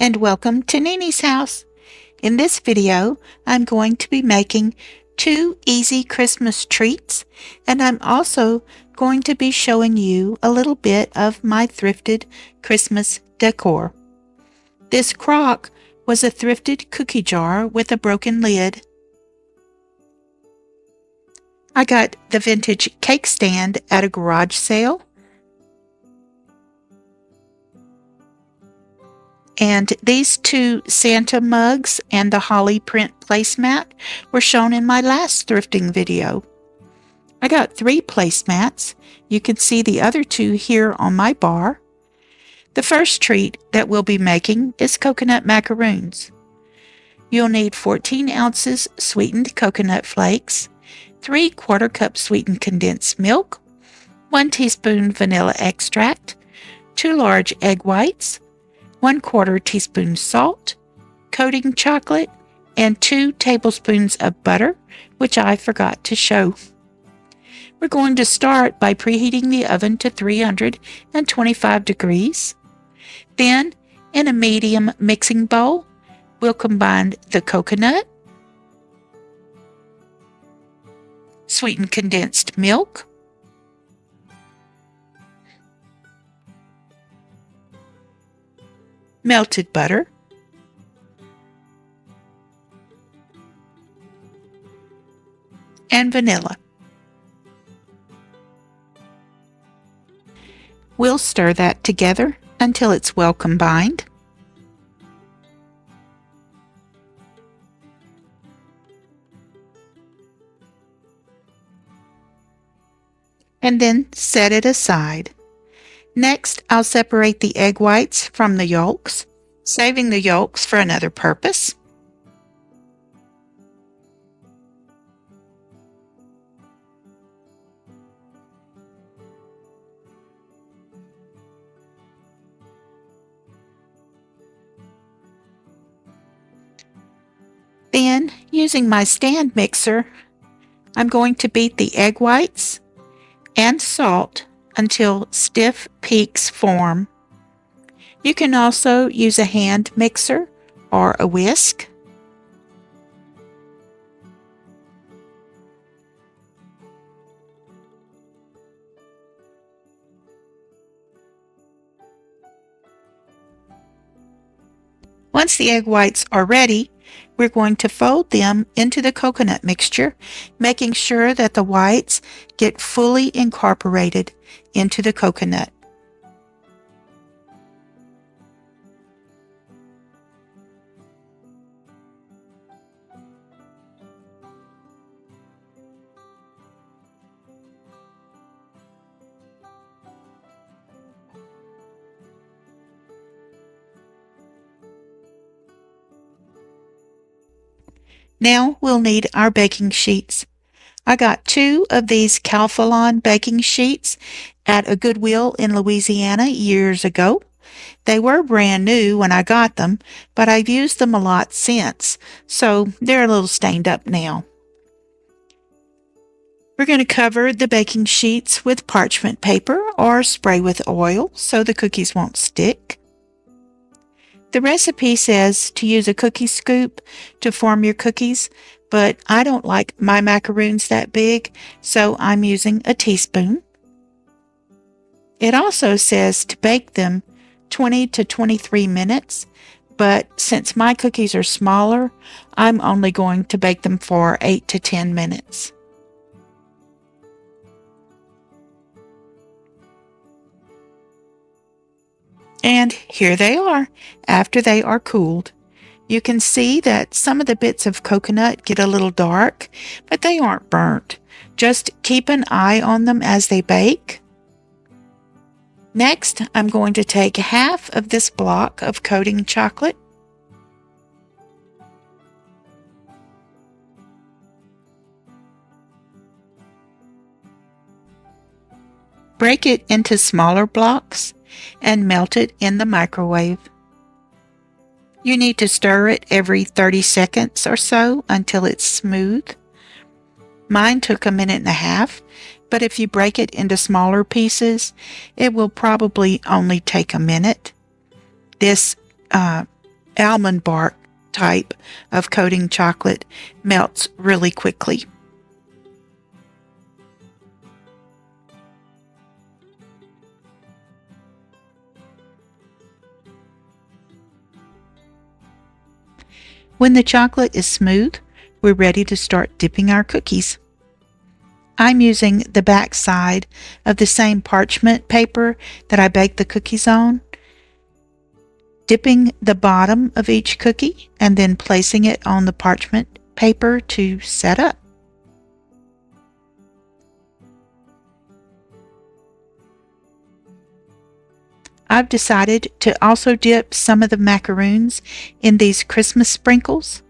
and welcome to Nini's house. In this video, I'm going to be making 2 easy Christmas treats, and I'm also going to be showing you a little bit of my thrifted Christmas decor. This crock was a thrifted cookie jar with a broken lid. I got the vintage cake stand at a garage sale. And these 2 Santa mugs and the holly print placemat were shown in my last thrifting video. I got 3 placemats. You can see the other 2 here on my bar. The first treat that we'll be making is coconut macaroons. You'll need 14 ounces sweetened coconut flakes, 3/4 cup sweetened condensed milk, 1 teaspoon vanilla extract, 2 large egg whites, 1/4 teaspoon salt, coating chocolate, and 2 tablespoons of butter, which I forgot to show. We're going to start by preheating the oven to 325 degrees. Then, in a medium mixing bowl, we'll combine the coconut, sweetened condensed milk, melted butter, and vanilla. We'll stir that together until it's well combined. And then set it aside. Next, I'll separate the egg whites from the yolks, saving the yolks for another purpose. Then, using my stand mixer, I'm going to beat the egg whites and salt until stiff peaks form. You can also use a hand mixer or a whisk. Once the egg whites are ready, we're going to fold them into the coconut mixture, making sure that the whites get fully incorporated into the coconut. Now we'll need our baking sheets. I got 2 of these Calphalon baking sheets at a Goodwill in Louisiana years ago. They were brand new when I got them, but I've used them a lot since, so they're a little stained up now. We're going to cover the baking sheets with parchment paper or spray with oil so the cookies won't stick. The recipe says to use a cookie scoop to form your cookies, but I don't like my macaroons that big, so I'm using a teaspoon. It also says to bake them 20 to 23 minutes, but since my cookies are smaller, I'm only going to bake them for 8 to 10 minutes. And here they are after they are cooled. You can see that some of the bits of coconut get a little dark, but they aren't burnt. Just keep an eye on them as they bake. Next, I'm going to take half of this block of coating chocolate, break it into smaller blocks, and melt it in the microwave. You need to stir it every 30 seconds or so until it's smooth. Mine took a minute and a half, but if you break it into smaller pieces, it will probably only take a minute. This almond bark type of coating chocolate melts really quickly. When the chocolate is smooth, we're ready to start dipping our cookies. I'm using the back side of the same parchment paper that I baked the cookies on, dipping the bottom of each cookie and then placing it on the parchment paper to set up. I've decided to also dip some of the macaroons in these Christmas sprinkles.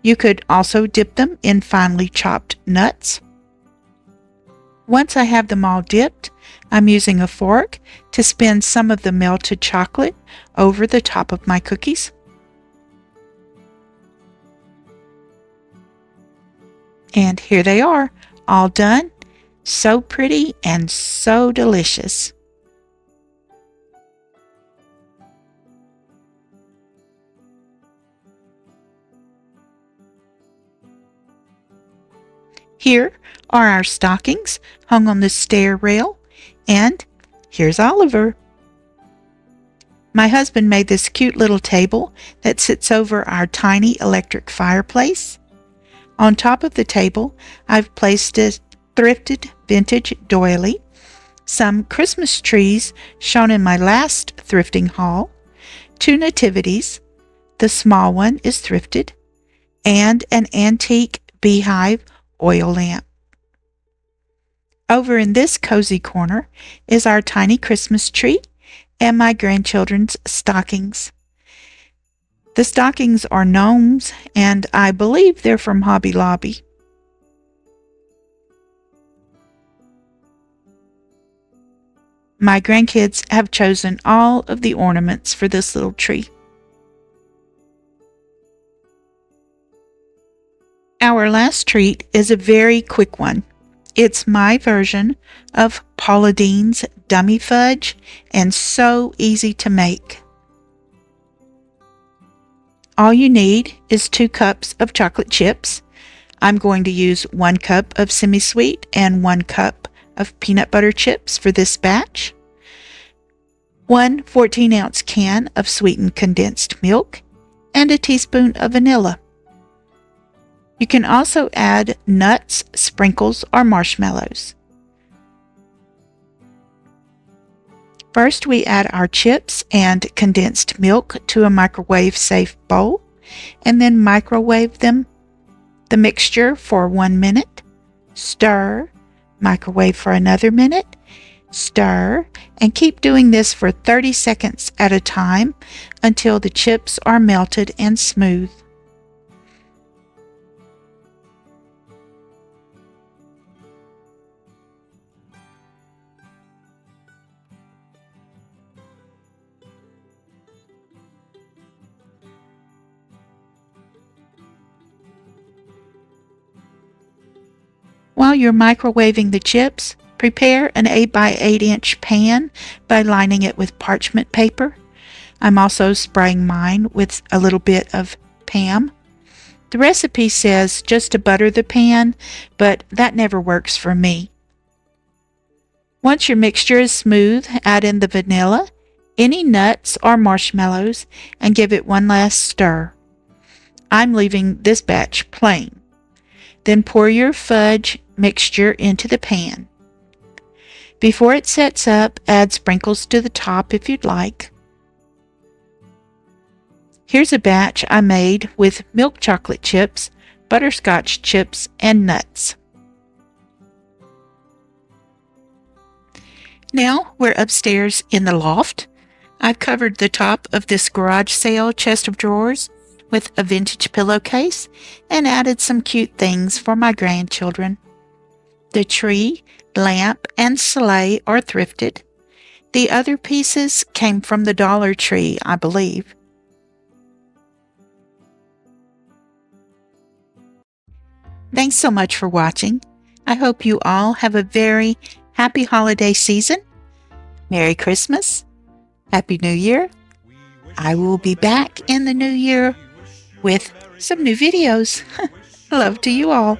You could also dip them in finely chopped nuts. Once I have them all dipped, I'm using a fork to spin some of the melted chocolate over the top of my cookies. And here they are, all done. So pretty and so delicious. Here are our stockings hung on the stair rail, and here's Oliver. My husband made this cute little table that sits over our tiny electric fireplace. On top of the table, I've placed a thrifted vintage doily, some Christmas trees shown in my last thrifting haul, 2 nativities, the small one is thrifted, and an antique beehive oil lamp. Over in this cozy corner is our tiny Christmas tree and my grandchildren's stockings. The stockings are gnomes, and I believe they're from Hobby Lobby. My grandkids have chosen all of the ornaments for this little tree. Our last treat is a very quick one. It's my version of Paula Deen's Dummy Fudge, and so easy to make. All you need is 2 cups of chocolate chips. I'm going to use 1 cup of semi-sweet and 1 cup of peanut butter chips for this batch, 1 14-ounce can of sweetened condensed milk, and a teaspoon of vanilla. You can also add nuts, sprinkles, or marshmallows. First, we add our chips and condensed milk to a microwave-safe bowl, and then microwave the mixture for 1 minute. Stir, microwave for another minute, stir, and keep doing this for 30 seconds at a time until the chips are melted and smooth. While you're microwaving the chips, prepare an 8 by 8 inch pan by lining it with parchment paper. I'm also spraying mine with a little bit of Pam. The recipe says just to butter the pan, but that never works for me. Once your mixture is smooth, add in the vanilla, any nuts or marshmallows, and give it one last stir. I'm leaving this batch plain. Then pour your fudge mixture into the pan. Before it sets up, add sprinkles to the top if you'd like. Here's a batch I made with milk chocolate chips, butterscotch chips, and nuts. Now we're upstairs in the loft. I've covered the top of this garage sale chest of drawers with a vintage pillowcase and added some cute things for my grandchildren. The tree, lamp, and sleigh are thrifted. The other pieces came from the Dollar Tree, I believe. Thanks so much for watching. I hope you all have a very happy holiday season. Merry Christmas. Happy New Year. I will be back in the new year with some new videos. Love to you all.